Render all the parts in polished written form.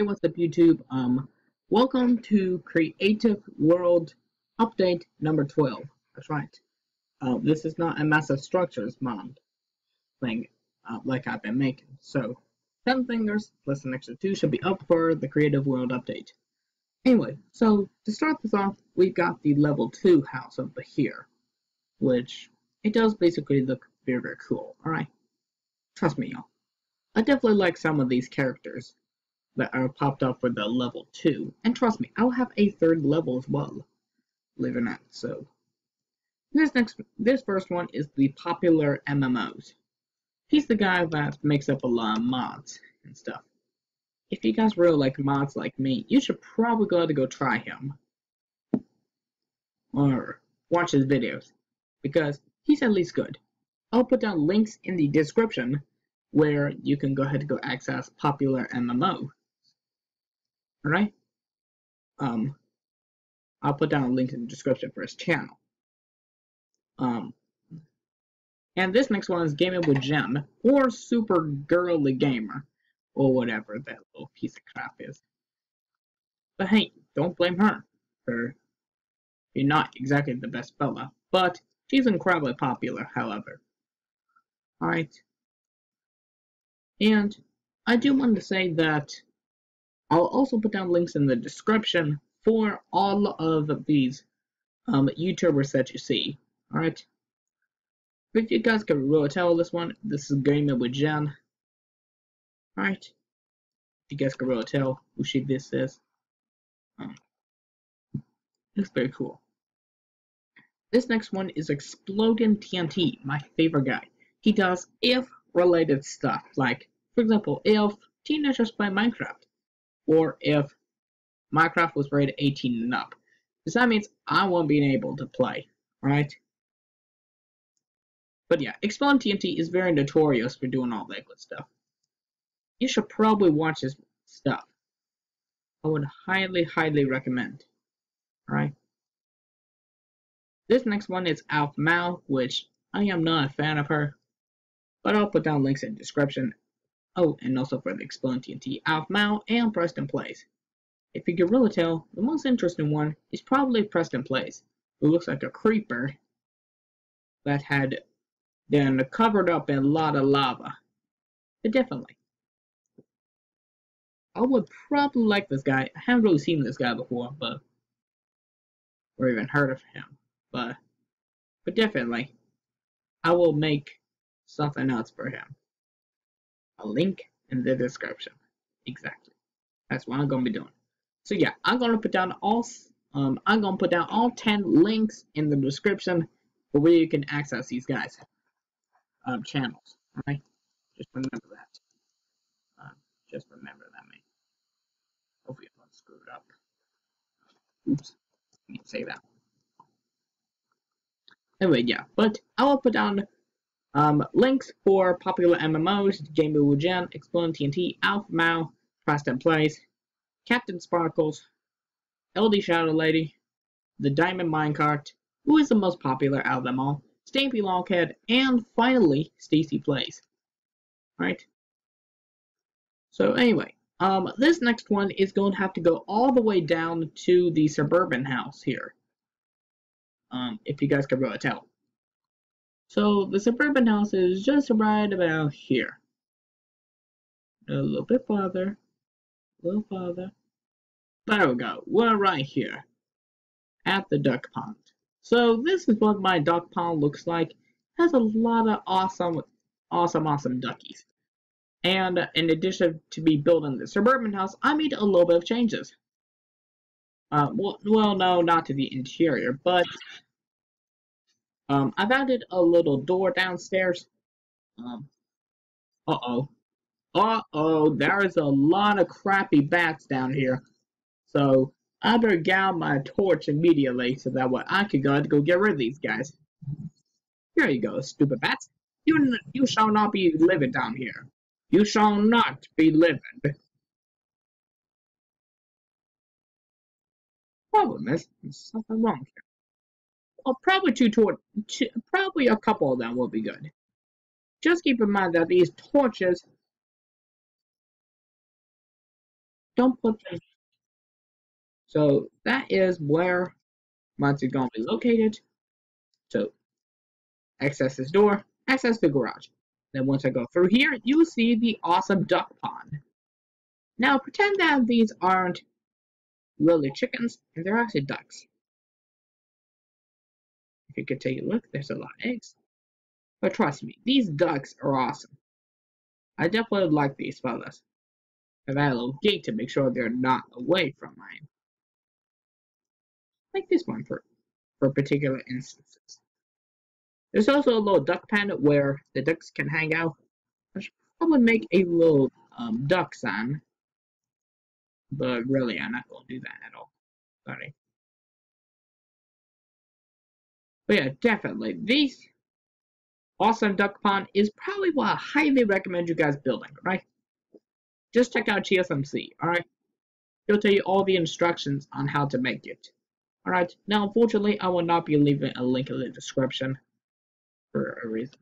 what's up, YouTube? Welcome to Creative World Update number 12. That's right. This is not a massive structures mod thing like I've been making. So, 10 fingers plus an extra 2 should be up for the Creative World Update. Anyway, so to start this off, we've got the level 2 house over here, which it does basically look very, very cool. Alright, trust me, y'all. I definitely like some of these characters that are popped up for the level 2. And trust me, I'll have a third level as well. Believe it or not. So this first one is the popular MMOs. He's the guy that makes up a lot of mods and stuff. If you guys really like mods like me, you should probably go try him. Or watch his videos. Because he's at least good. I'll put down links in the description where you can go ahead and go access popular MMO. Alright? I'll put down a link in the description for his channel. And this next one is Gaming with Jen, or Super Girly Gamer, or whatever that little piece of crap is. But hey, don't blame her for being not exactly the best fella, but she's incredibly popular, however. Alright. And I do want to say that I'll also put down links in the description for all of these YouTubers that you see. Alright? If you guys can really tell this one, this is Gaming with Jen. Alright? If you guys can really tell who this is. Looks very cool. This next one is Exploding TNT, my favorite guy. He does if-related stuff, like, for example, if teenagers play Minecraft. Or if Minecraft was rated 18 and up. Because that means I won't be able to play, right? But yeah, Exploding TNT is very notorious for doing all that good stuff. You should probably watch his stuff. I would highly, highly recommend. Alright? This next one is Alpha, which I am not a fan of her. But I'll put down links in the description. Oh, and also for the Exploding TNT, Alpha and Preston Plays. If you can really tell, the most interesting one is probably Preston Plays, who looks like a creeper that had been covered up in a lot of lava. But definitely. I would probably like this guy. I haven't really seen this guy before, but or even heard of him. But definitely, I will make something else for him. A link in the description. Exactly. That's what I'm gonna be doing. So yeah, I'm gonna put down all 10 links in the description for where you can access these guys' channels. Alright? Just remember that. Just remember that, man. Hopefully I don't screw it up. Oops. I need to say that. Anyway, yeah, but I will put down links for popular MMOs, Gaming with Jen, Exploding TNT, Alpha, Preston Plays, Captain Sparkles, LD Shadow Lady, the Diamond Minecart, who is the most popular out of them all, Stampy Longhead, and finally, Stacy Plays. Right? So anyway, this next one is going to have to go all the way down to the suburban house here. If you guys can really tell. So the suburban house is just right about here. A little bit farther. A little farther. There we go. We're right here. At the duck pond. So this is what my duck pond looks like. It has a lot of awesome duckies. And in addition to me building the suburban house, I made a little bit of changes. Well, no, not to the interior, but I've added a little door downstairs. Uh-oh, there's a lot of crappy bats down here. So I better get out my torch immediately so that way I can go get rid of these guys. Here you go, stupid bats. You shall not be living down here. You shall not be living. Problem is, there's something wrong here. Well, probably a couple of them will be good. Just keep in mind that these torches Don't put them. So that is where mine's going to be located. So access this door, access the garage. Then once I go through here, you will see the awesome duck pond. Now pretend that these aren't really chickens, and they're actually ducks. If you could take a look, there's a lot of eggs. But trust me, these ducks are awesome. I definitely like these fellas. I've added a little gate to make sure they're not away from mine. Like this one for particular instances. There's also a little duck pen where the ducks can hang out. I should probably make a little duck sign. But really, I'm not going to do that at all. Sorry. But yeah, definitely. This awesome duck pond is probably what I highly recommend you guys building, right? Just check out TSMC, alright? He'll tell you all the instructions on how to make it. Alright, now unfortunately, I will not be leaving a link in the description for a reason.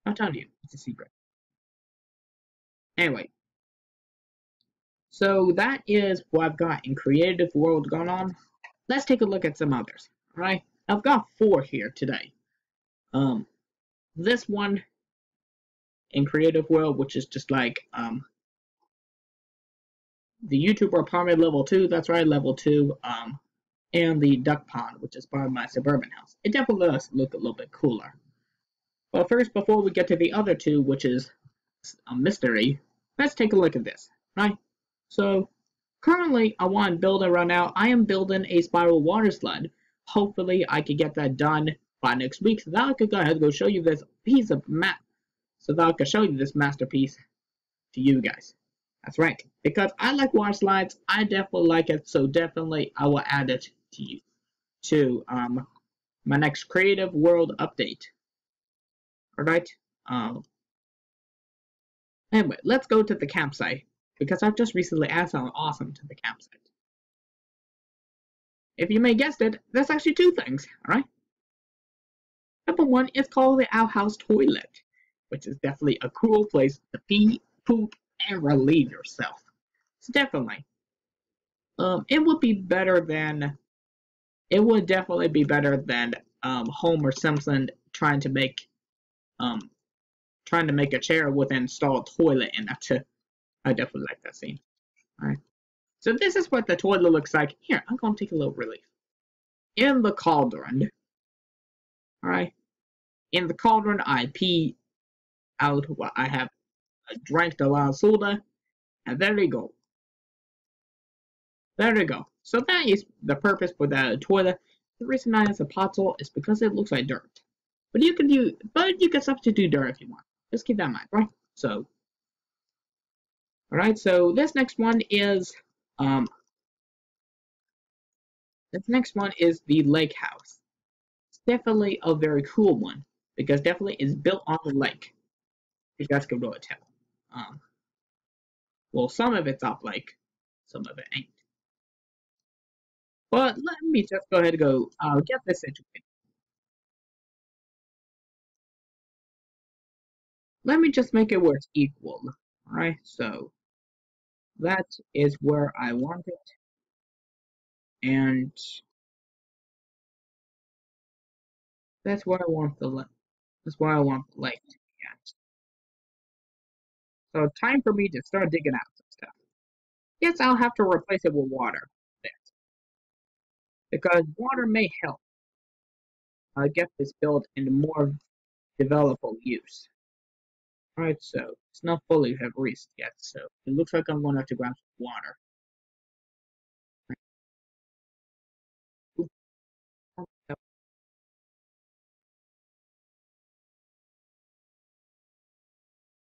I'll tell you, it's a secret. Anyway, so that is what I've got in Creative World going on. Let's take a look at some others, alright? I've got 4 here today. This one in Creative World, which is just like the YouTuber apartment level 2, that's right, level 2, and the duck pond, which is part of my suburban house. It definitely does look a little bit cooler. But first, before we get to the other 2, which is a mystery, let's take a look at this, right? So, currently, I want to build it right now. I am building a spiral water sled. Hopefully, I can get that done by next week, so that I could go ahead and go show you this piece of map. So that I can show you this masterpiece to you guys. That's right. Because I like water slides, I definitely like it, so definitely I will add it to you. To my next Creative World update. Alright? Anyway, let's go to the campsite. Because I've just recently added something awesome to the campsite. If you may have guessed it, there's actually 2 things, alright? Number 1 is called the outhouse toilet, which is definitely a cool place to pee, poop, and relieve yourself. So definitely. It would be better than it would definitely be better than Homer Simpson trying to make a chair with an installed toilet in it. I definitely like that scene. Alright. So this is what the toilet looks like. Here, I'm gonna take a little relief. In the cauldron. Alright. In the cauldron I pee out what I have drank a lot of soda. And there we go. There we go. So that is the purpose for the toilet. The reason I use a pothole is because it looks like dirt. But you can substitute dirt if you want. Just keep that in mind, right? So, alright, so this next one is the lake house. It's definitely a very cool one because definitely it's built on the lake. You guys can really tell. Well, some of it's off lake, some of it ain't. But let me just go ahead and go get this situated. Let me just make it where it's equal. Alright, so that is where I want it. And that's where I want the lake. That's where I want the lake to be at. So time for me to start digging out some stuff. Yes, I'll have to replace it with water. Because water may help get this built into more developable use. Alright, so it's not fully have reached yet, so it looks like I'm going to have to grab some water.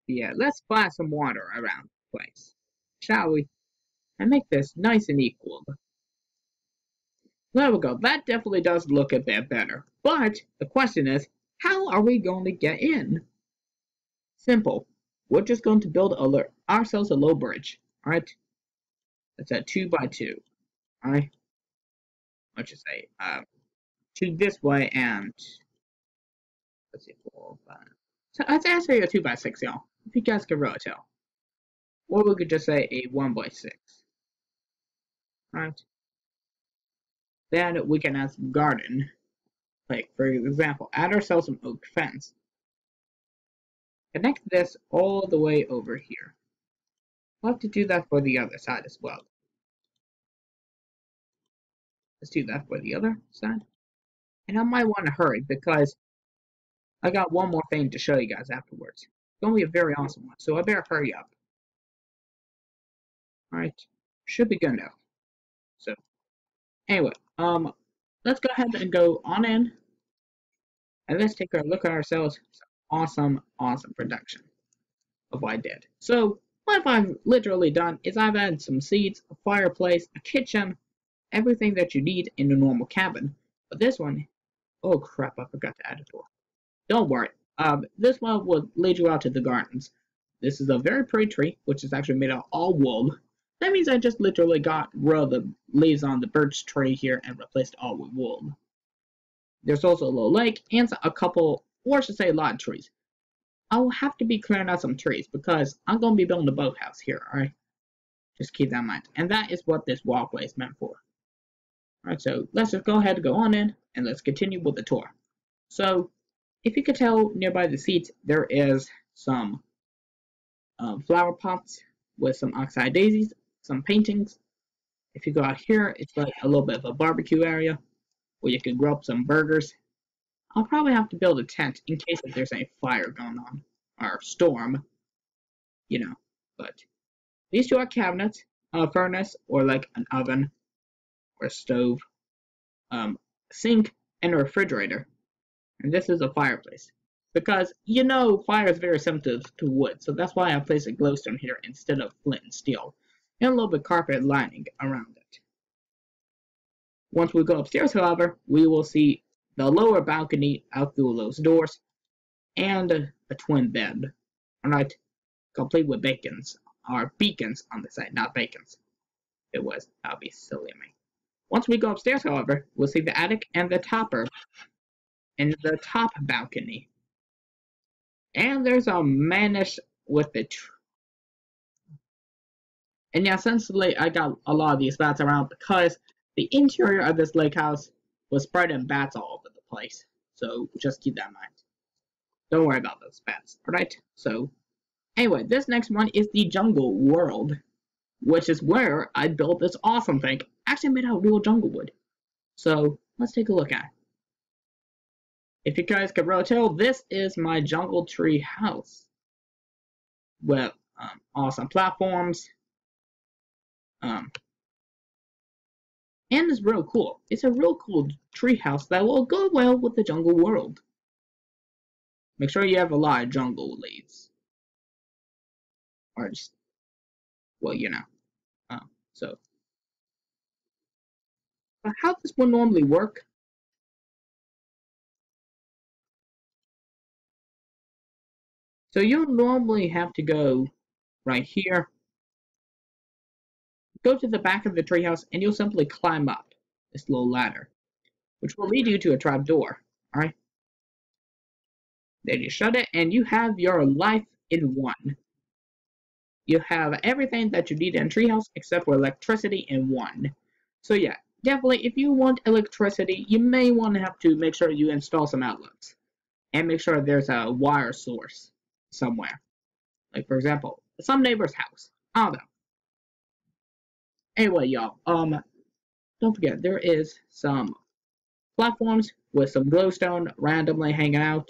Yeah, let's splash some water around the place, shall we? And make this nice and equal. There we go. That definitely does look a bit better. But the question is, how are we going to get in? Simple. We're just going to build ourselves a low bridge. Alright? That's a 2x2. Alright? Let's just say 2 this way and let's see 4, 5. So it's actually a 2x6, y'all. If you guys can really tell. or we could just say a 1x6. Right? Then we can add some garden. Like, for example, add ourselves some oak fence. Connect this all the way over here. We'll have to do that for the other side as well. Let's do that for the other side. And I might want to hurry because I got one more thing to show you guys afterwards. It's going to be a very awesome one, so I better hurry up. Alright, should be good now. So, anyway, let's go ahead and go on in. And let's take a look at ourselves. Awesome production of what I did. So, what I've literally done is I've added some seeds, a fireplace, a kitchen, everything that you need in a normal cabin. But this one, oh crap, I forgot to add a door. Don't worry, this one will lead you out to the gardens. This is a very pretty tree, which is actually made of all wood. That means I just literally got rid of the leaves on the birch tree here and replaced it all with wood. There's also a little lake and a couple, or I should say a lot of trees. I'll have to be clearing out some trees because I'm going to be building a boathouse here, alright? Just keep that in mind. And that is what this walkway is meant for. Alright, so let's just go ahead and go on in and let's continue with the tour. So, if you could tell nearby the seats, there is some flower pots with some oxeye daisies, some paintings. If you go out here, it's like a little bit of a barbecue area where you can grill up some burgers. I'll probably have to build a tent in case if there's any fire going on, or storm, you know. But these two are cabinets, a furnace, or like an oven, or a stove, sink, and a refrigerator. And this is a fireplace. Because, you know, fire is very sensitive to wood, so that's why I placed a glowstone here instead of flint and steel. And a little bit of carpet lining around it. Once we go upstairs, however, we will see the lower balcony out through those doors, and a twin bed. Alright, complete with beacons on the side, not bacons. It was, that would be silly of me. Once we go upstairs, however, we'll see the attic and the topper, and the top balcony. And there's a manish with the and yeah, essentially I got a lot of these bats around because the interior of this lake house was spreading bats all over the place. So just keep that in mind. Don't worry about those bats. Alright, so anyway, this next one is the jungle world, which is where I built this awesome thing, actually made out of real jungle wood. So let's take a look at it. If you guys can really tell, this is my jungle tree house with awesome platforms. And it's real cool. It's a real cool tree house that will go well with the jungle world. Make sure you have a lot of jungle leaves. Or just, well, you know. So, how this would normally work. So you'll normally have to go right here, go to the back of the treehouse, and you'll simply climb up this little ladder, which will lead you to a trapdoor. Alright? Then you shut it, and you have your life in one. You have everything that you need in a treehouse except for electricity in one. So yeah, definitely if you want electricity, you may want to have to make sure you install some outlets. And make sure there's a wire source somewhere. Like for example, some neighbor's house. I don't know. Anyway, y'all, don't forget there is some platforms with some glowstone randomly hanging out.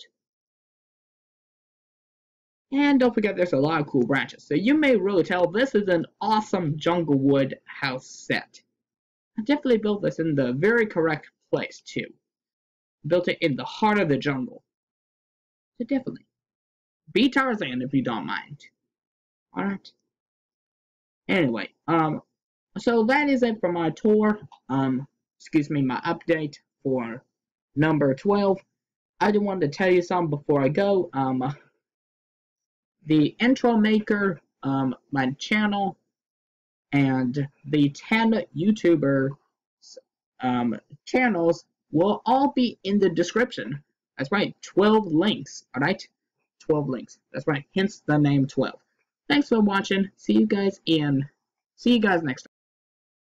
And don't forget there's a lot of cool branches. So you may really tell this is an awesome jungle wood house set. I definitely built this in the very correct place too. Built it in the heart of the jungle. So definitely. Be Tarzan if you don't mind. Alright. Anyway, so that is it for my tour. Excuse me, my update for number 12. I just wanted to tell you something before I go. The intro maker, my channel, and the 10 YouTuber channels will all be in the description. That's right, 12 links, alright? 12 links, that's right, hence the name 12. Thanks for watching. See you guys next time.